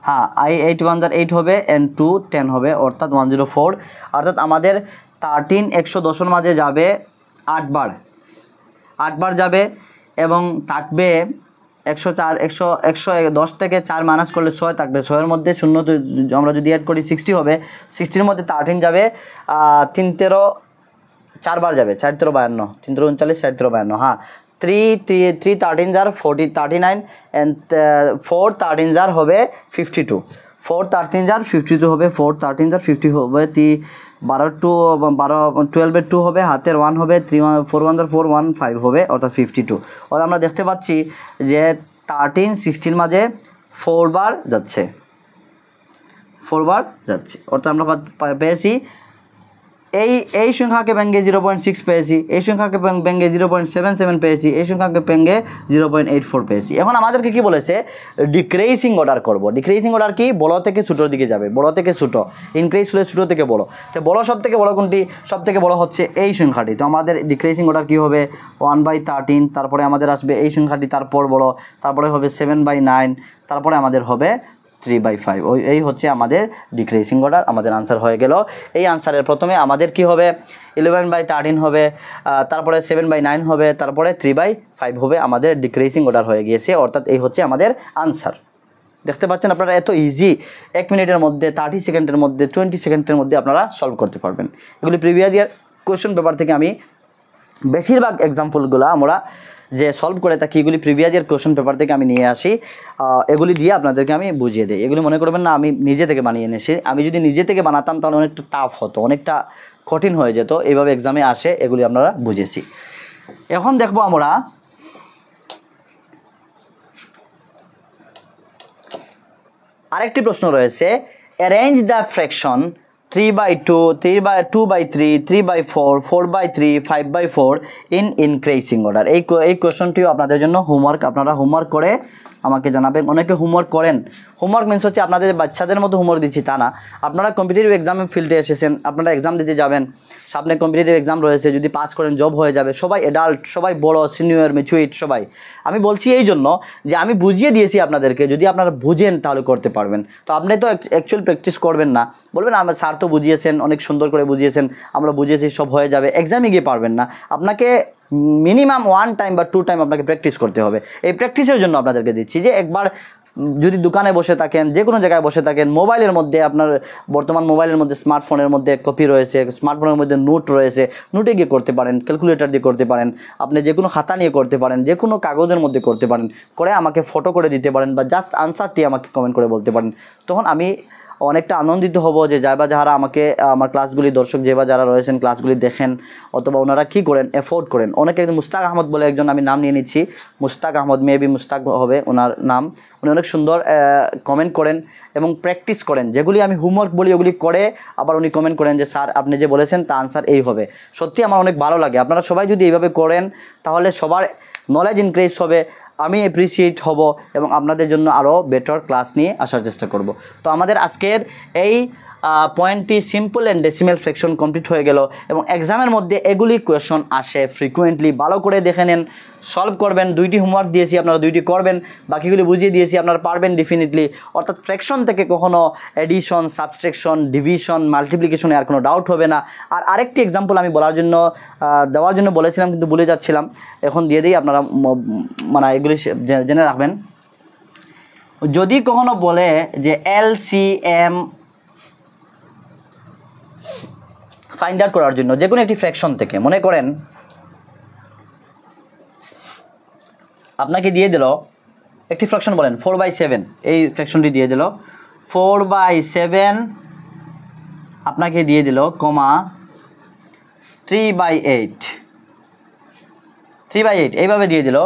A: হ্যাঁ 8 1 8 হবে, and 2 10 হবে, অর্থাৎ 104। অর্থাৎ আমাদের 13 110-এর মাঝে যাবে 8 বার যাবে, এবং থাকবে 104। 110 থেকে 4 মাইনাস করলে 6 থাকবে, 6-এর মধ্যে 0 আমরা যদি অ্যাড করি 60 হবে, 60-এর মধ্যে 13 যাবে, 3 13 4 বার যাবে, 4 13 52, 3 13 39, 4 13 52, হ্যাঁ 3 13 39, and 4 13 হবে 52, 4 13 52 হবে, 4 13 50 হবে, 12 12 2 হবে, হাতের 1 হবে, 3 4 1 4 1 5 হবে, অর্থাৎ 52। অর্থাৎ আমরা দেখতে পাচ্ছি যে 13 16 মাঝে 4 বার যাচ্ছে, 4 বার যাচ্ছে, অর্থাৎ আমরা পেয়েছি এই সংখ্যাকে ভেঙে 0.6 পেয়েছি, এই সংখ্যাকে ভেঙে 0.77 পেয়েছি, এই সংখ্যাকে ভেঙে 0.84 পেয়েছি। এখন আমাদেরকে কি বলেছে, ডিক্রিজিং অর্ডার করব। ডিক্রিজিং অর্ডার কি, বড় থেকে ছোটোর দিকে যাবে, বড় থেকে ছোটো, ইনক্রিজ হলে ছোটো থেকে বড়। তো বড় সব থেকে বড় কোনটি, সব থেকে বড় হচ্ছে এই সংখ্যাটি। তো আমাদের ডিক্রিজিং অর্ডার কী হবে, 1/13, তারপরে আমাদের আসবে এই সংখ্যাটি, তারপর বড়, তারপরে হবে 7/9, তারপরে আমাদের হবে 3/5। এই হচ্ছে আমাদের ডিক্রিজিং অর্ডার। আমাদের আনসার হয়ে গেল। এই আনসারের প্রথমে আমাদের কি হবে, 11/13 হবে, তারপরে 7/9 হবে, তারপরে 3/5 হবে। আমাদের ডিক্রিজিং অর্ডার হয়ে গিয়েছে, অর্থাৎ এই হচ্ছে আমাদের আনসার। দেখতে পাচ্ছেন আপনারা, এত ইজি, 1 মিনিটের মধ্যে, 30 সেকেন্ডের মধ্যে, 20 সেকেন্ডের মধ্যে আপনারা সলভ করতে পারবেন। এগুলি প্রিভিয়াস ইয়ার কোয়েশ্চেন পেপার থেকে আমি বেশিরভাগ এক্সাম্পলগুলো আমরা যে সলভ করে থাকি, এগুলি প্রিভিয়াস ইয়ার কোয়েশ্চেন পেপার থেকে আমি নিয়ে আসি, এগুলি দিয়ে আপনাদেরকে আমি বুঝিয়ে দিই। এগুলি মনে করবেন না আমি নিজে থেকে বানিয়ে এনেছি। আমি যদি নিজে থেকে বানাতাম তাহলে অনেকটা টাফ হতো, অনেকটা কঠিন হয়ে যেত। এইভাবে এক্সামে আসে, এগুলি আপনারা বুঝেছি। এখন দেখবো আমরা আরেকটি প্রশ্ন রয়েছে, arrange the fraction 3/2, 2/3, 3/4, 4/3, 5/4 in increasing order. এই কোয়েশনটিও আপনাদের জন্য হোমওয়ার্ক। আপনারা হোমওয়ার্ক করে আমাকে জানাবেন। অনেকে হোমওয়ার্ক করেন, হোমওয়ার্ক মিনস হচ্ছে আপনাদের বাচ্চাদের মতো হোমওয়ার্ক দিচ্ছি তা না। আপনারা কম্পিটিটিভ এক্সামের ফিল্ডে এসেছেন, আপনারা এক্সাম দিতে যাবেন, সামনে কম্পিটিটিভ এক্সাম রয়েছে, যদি পাস করেন জব হয়ে যাবে। সবাই অ্যাডাল্ট, সবাই বড়, সিনিয়র, ম্যাচুইড সবাই। আমি বলছি এই জন্য যে আমি বুঝিয়ে দিয়েছি আপনাদেরকে, যদি আপনারা বুঝেন তাহলে করতে পারবেন। তো আপনি তো অ্যাকচুয়াল প্র্যাকটিস করবেন না, বলবেন আমার স্যার তো বুঝিয়েছেন, অনেক সুন্দর করে বুঝিয়েছেন, আমরা বুঝিয়েছি, সব হয়ে যাবে, এক্সামে গিয়ে পারবেন না। আপনাকে মিনিমাম 1 টাইম বা 2 টাইম আপনাকে প্র্যাকটিস করতে হবে। এই প্র্যাকটিসের জন্য আপনাদেরকে দিচ্ছি যে একবার যদি দোকানে বসে থাকেন, যে কোনো জায়গায় বসে থাকেন, মোবাইলের মধ্যে, আপনার বর্তমান মোবাইলের মধ্যে, স্মার্টফোনের মধ্যে কপি রয়েছে, স্মার্টফোনের মধ্যে নোট রয়েছে, নোটে গিয়ে করতে পারেন, ক্যালকুলেটর দিয়ে করতে পারেন, আপনি যে কোনো খাতা নিয়ে করতে পারেন, যে কোনো কাগজের মধ্যে করতে পারেন, করে আমাকে ফটো করে দিতে পারেন, বা জাস্ট আনসারটি আমাকে কমেন্ট করে বলতে পারেন। তখন আমি অনেকটা আনন্দিত হব যে যারা আমাকে আমার ক্লাসগুলি, দর্শক যারা রয়েছেন ক্লাসগুলি দেখেন, অথবা ওনারা কী করেন, এফোর্ড করেন। অনেকে মুস্তাক আহমদ বলে একজন, আমি নাম নিয়ে নিচ্ছি, মুস্তাক আহমদ, মেবি মুস্তাক হবে ওনার নাম। উনি অনেক সুন্দর কমেন্ট করেন এবং প্র্যাকটিস করেন। যেগুলি আমি হোমওয়ার্ক বলি ওগুলি করে আবার উনি কমেন্ট করেন যে স্যার আপনি যে বলেছেন তা আনসার এই হবে। সত্যি আমার অনেক ভালো লাগে। আপনারা সবাই যদি এইভাবে করেন তাহলে সবার নলেজ ইনক্রিজ হবে, আমি অ্যাপ্রিসিয়েট হব এবং আপনাদের জন্য আরও বেটার ক্লাস নিয়ে আসার চেষ্টা করব। তো আমাদের আজকের এই পয়েন্টটি simple and decimal fraction complete হয়ে গেল, এবং এক্সামের মধ্যে এগুলি কোয়েশন আসে ফ্রিকুয়েন্টলি। ভালো করে দেখে নেন, সলভ করবেন। 2টি হোমওয়ার্ক দিয়েছি, আপনারা 2টি করবেন, বাকিগুলি বুঝিয়ে দিয়েছি, আপনারা পারবেন ডেফিনেটলি। অর্থাৎ ফ্র্যাকশন থেকে কখনো এডিশন, সাবট্রাকশন, ডিভিশন, মাল্টিপ্লিকেশনে আর কোনো ডাউট হবে না। আর আরেকটি এক্সাম্পল আমি দেওয়ার জন্য বলেছিলাম, কিন্তু ভুলে যাচ্ছিলাম, এখন দিয়ে দিই, আপনারা মানে এগুলি জেনে রাখবেন। যদি কখনো বলে যে LCM ফাইন্ড আউট করার জন্য যে কোনো একটি ফ্র্যাকশন থেকে, মনে করেন আপনাকে দিয়ে দিল একটি ফ্র্যাকশন, বলেন 4/7, এই ফ্র্যাকশনটি দিয়ে দিল 4/7, আপনাকে দিয়ে দিল কমা 3/8, এইভাবে দিয়ে দিল।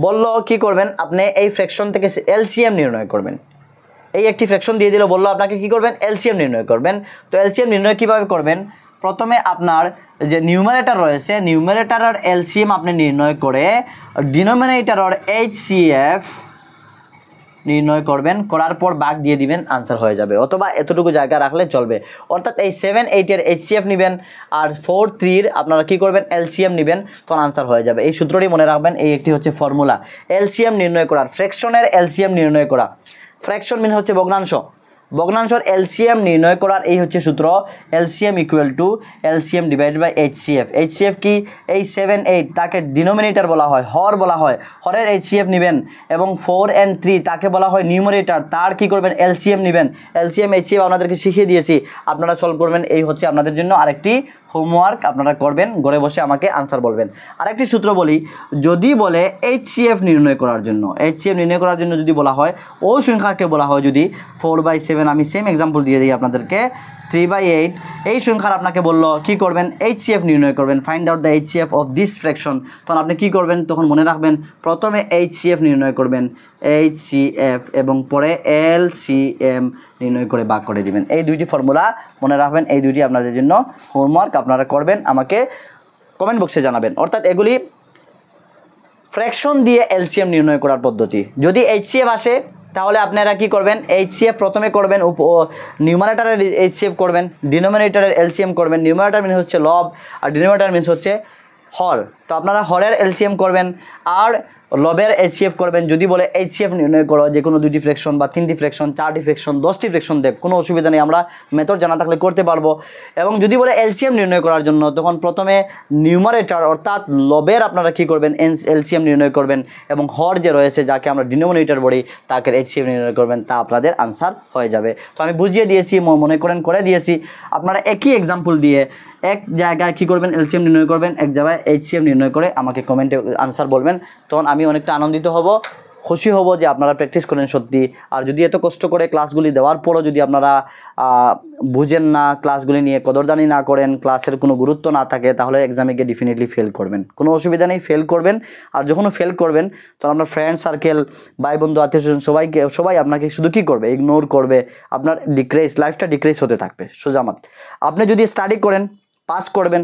A: বলল কি করবেন, আপনি এই ফ্র্যাকশন থেকে LCM নির্ণয় করবেন। এই একটি ফ্র্যাকশন দিয়ে দিল, বললো আপনাকে কি করবেন, LCM নির্ণয় করবেন। তো LCM নির্ণয় কীভাবে করবেন, প্রথমে আপনার যে নিউমারেটর রয়েছে, নিউমারেটরের LCM আপনি নির্ণয় করে ডিনোমিনেটরের HCF নির্ণয় করবেন, করার পর ভাগ দিয়ে দিবেন, আনসার হয়ে যাবে। অথবা এতটুকু জায়গা রাখলে চলবে। অর্থাৎ এই 7, 8-এর HCF নেবেন, আর 4, 3-র আপনারা কী করবেন, LCM নেবেন, তখন আনসার হয়ে যাবে। এই সূত্রটি মনে রাখবেন, এই একটি হচ্ছে ফর্মুলা LCM নির্ণয় করার, ফ্র্যাকশনের LCM নির্ণয় করা। ফ্র্যাকশন মিন হচ্ছে ভগ্নাংশ, ভগ্নাংশের LCM নির্ণয় করার এই হচ্ছে সূত্র, LCM = LCM divided by HCF। HCF কি, এই 7, 8 তাকে ডিনোমিনেটর বলা হয়, হর বলা হয়, হরের HCF নেবেন, এবং 4 and 3 তাকে বলা হয় নিউমারেটর, তার কি করবেন, LCM নেবেন। LCM HCF আপনাদেরকে শিখিয়ে দিয়েছি, আপনারা সলভ করবেন। এই হচ্ছে আপনাদের জন্য আরেকটি হোমওয়ার্ক, আপনারা করবেন, ঘরে বসে আমাকে আনসার বলবেন। আরেকটি সূত্র বলি, যদি বলে HCF নির্ণয় করার জন্য, HCF নির্ণয় করার জন্য যদি বলা হয়, ওই সংখ্যাকে বলা হয় যদি 4/7, আমি সেম এক্সাম্পল দিয়ে দিই আপনাদেরকে, 3/8 এই সংখ্যার আপনাকে বললো কি করবেন HCF নির্ণয় করবেন, find out the HCF of this fraction. তখন আপনি কি করবেন, তখন মনে রাখবেন প্রথমে HCF নির্ণয় করবেন HCF এবং পরে LCM নির্ণয় করে ভাগ করে দিবেন। এই দুইটি ফর্মুলা মনে রাখবেন, এই দুইটি আপনাদের জন্য হোমওয়ার্ক আপনারা করবেন, আমাকে কমেন্ট বক্সে জানাবেন। অর্থাৎ এগুলি ফ্র্যাকশন দিয়ে LCM নির্ণয় করার পদ্ধতি। যদি HCF আসে তাহলে আপনারা কি করবেন, HCF প্রথমে করবেন, নিউমারেটরের HCF করবেন, ডিনোমিনেটরের LCM করবেন। নিউমারেটর মিনস হচ্ছে লব আর ডিনোমিনেটর মিনস হচ্ছে হর। তো আপনারা হরের LCM করবেন আর লবের HCF করবেন। যদি বলে HCF নির্ণয় করো যে কোনো দুটি ফ্র্যাকশন বা তিনটি ফ্র্যাকশন, চারটি ফ্র্যাকশন, 10টি ফ্র্যাকশন দেখ, কোনো অসুবিধা নেই, আমরা মেথড জানা থাকলে করতে পারবো। এবং যদি বলে LCM নির্ণয় করার জন্য তখন প্রথমে নিউমারেটর অর্থাৎ লবের আপনারা কি করবেন LCM নির্ণয় করবেন এবং হর যে রয়েছে যাকে আমরা ডিনোমিনেটর বলি তাকে HCF নির্ণয় করবেন, তা আপনাদের আনসার হয়ে যাবে। তো আমি বুঝিয়ে দিয়েছি, মনে করেন করে দিয়েছি। আপনারা একই এক্সাম্পল দিয়ে এক জায়গায় কী করবেন LCM নির্ণয় করবেন, এক জায়গায় HCF নির্ণয় করে আমাকে কমেন্টে আনসার বলবেন। তখন আমি অনেকটা আনন্দিত হব, খুশি হব যে আপনারা প্র্যাকটিস করেন সত্যি। আর যদি এত কষ্ট করে ক্লাসগুলি দেওয়ার পরও যদি আপনারা বুঝেন না, ক্লাসগুলি নিয়ে কদরদানি না করেন, ক্লাসের কোনো গুরুত্ব না থাকে, তাহলে এক্সামে গিয়ে ডেফিনেটলি ফেল করবেন। কোনো অসুবিধা নেই, ফেল করবেন। আর যখন ফেল করবেন তখন আপনার ফ্রেন্ড সার্কেল, ভাই বন্ধু, আত্মীয় স্বজন সবাই আপনাকে শুধু কী করবে, ইগনোর করবে। আপনার লাইফটা ডিক্রেস হতে থাকবে সোজামাত। আপনি যদি স্টাডি করেন, পাস করবেন,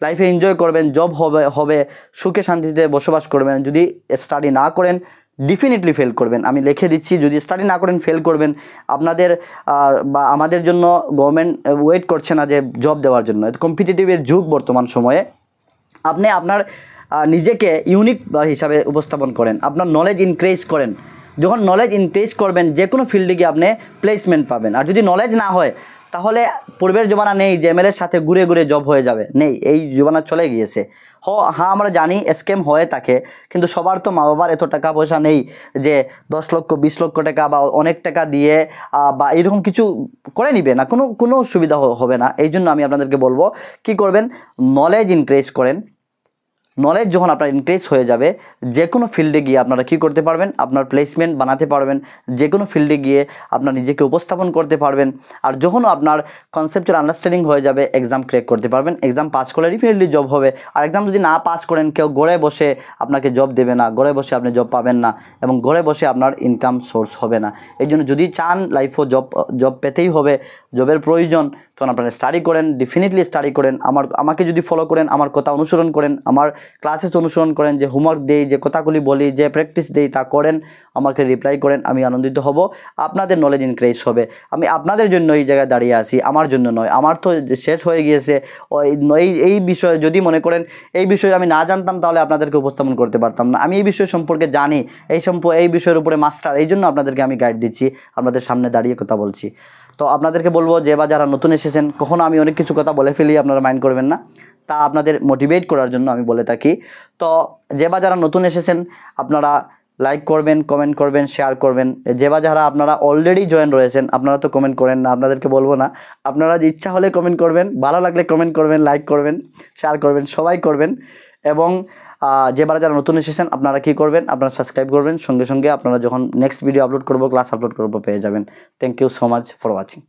A: লাইফে এনজয় করবেন, জব হবে, সুখে শান্তিতে বসবাস করবেন। যদি স্টাডি না করেন ডেফিনেটলি ফেল করবেন। আমি লিখে দিচ্ছি, যদি স্টাডি না করেন ফেল করবেন। আপনাদের বা আমাদের জন্য গভর্নমেন্ট ওয়েট করছে না যে জব দেওয়ার জন্য। কম্পিটিটিভের যুগ বর্তমান সময়ে। আপনি আপনার নিজেকে ইউনিক হিসাবে উপস্থাপন করেন, আপনার নলেজ ইনক্রিজ করেন। যখন নলেজ ইনক্রিজ করবেন যে কোনো ফিল্ডে গিয়ে আপনি প্লেসমেন্ট পাবেন। আর যদি নলেজ না হয় তাহলে পূর্বের জমানা নেই যে এমএলএর সাথে ঘুরে ঘুরে জব হয়ে যাবে, নেই, এই জমানা চলে গিয়েছে। হ্যাঁ আমরা জানি স্ক্যাম হয়ে থাকে, কিন্তু সবার তো মা বাবার এত টাকা পয়সা নেই যে 10 লক্ষ 20 লক্ষ টাকা বা অনেক টাকা দিয়ে বা এরকম কিছু করে নিবে না, কোনো সুবিধা হবে না। এই জন্য আমি আপনাদেরকে বলবো কি করবেন, নলেজ ইনক্রিজ করেন। নলেজ যখন আপনার ইনক্রিজ হয়ে যাবে যে কোনো ফিল্ডে গিয়ে আপনারা কি করতে পারবেন, আপনার প্লেসমেন্ট বানাতে পারবেন, যে কোনো ফিল্ডে গিয়ে আপনার নিজেকে উপস্থাপন করতে পারবেন। আর যখন আপনার কনসেপচুয়াল আন্ডারস্ট্যান্ডিং হয়ে যাবে এক্সাম ক্র্যাক করতে পারবেন। এক্সাম পাস করলে ডেফিনেটলি জব হবে। আর এক্সাম যদি না পাস করেন কেউ ঘরে বসে আপনাকে জব দেবে না, ঘরে বসে আপনি জব পাবেন না এবং ঘরে বসে আপনার ইনকাম সোর্স হবে না। এই জন্য যদি চান লাইফও জব পেতেই হবে, জবের প্রয়োজন, তখন আপনারা স্টাডি করেন, ডেফিনেটলি স্টাডি করেন। আমাকে যদি ফলো করেন, আমার কথা অনুসরণ করেন, আমার ক্লাসেস অনুসরণ করেন, যে হোমওয়ার্ক দেই, যে কথাগুলি বলি, যে প্র্যাকটিস দেই তা করেন, আমাকে রিপ্লাই করেন, আমি আনন্দিত হব। আপনাদের নলেজ ইনক্রিজ হবে। আমি আপনাদের জন্য এই জায়গায় দাঁড়িয়ে আছি, আমার জন্য নয়। আমার তো শেষ হয়ে গিয়েছে এই বিষয়ে। যদি মনে করেন এই বিষয়ে আমি না জানতাম তাহলে আপনাদেরকে উপস্থাপন করতে পারতাম না। আমি এই বিষয় সম্পর্কে জানি, এই বিষয়ের উপরে মাস্টার, এই জন্য আপনাদেরকে আমি গাইড দিচ্ছি, আপনাদের সামনে দাঁড়িয়ে কথা বলছি। তো আপনাদেরকে বলবো যে বা যারা নতুন এসেছেন, কখনো আমি অনেক কিছু কথা বলে ফেলি, আপনারা মাইন্ড করবেন না, তা আপনাদের মোটিভেট করার জন্য আমি বলে থাকি। তো যে বা যারা নতুন এসেছেন আপনারা লাইক করবেন, কমেন্ট করবেন, শেয়ার করবেন। যে বা যারা আপনারা অলরেডি জয়েন রয়েছেন আপনারা তো কমেন্ট করেন না, আপনাদেরকে বলবো না। আপনারা ইচ্ছা হলে কমেন্ট করবেন, ভালো লাগলে কমেন্ট করবেন, লাইক করবেন, শেয়ার করবেন, সবাই করবেন। এবং যে যারা নতুন এসেছেন আপনারা কি করবেন, আপনারা সাবস্ক্রাইব করবেন। সঙ্গে সঙ্গে আপনারা যখন নেক্সট ভিডিও আপলোড করব, ক্লাস আপলোড করব, পেয়ে যাবেন। Thank you so much for watching.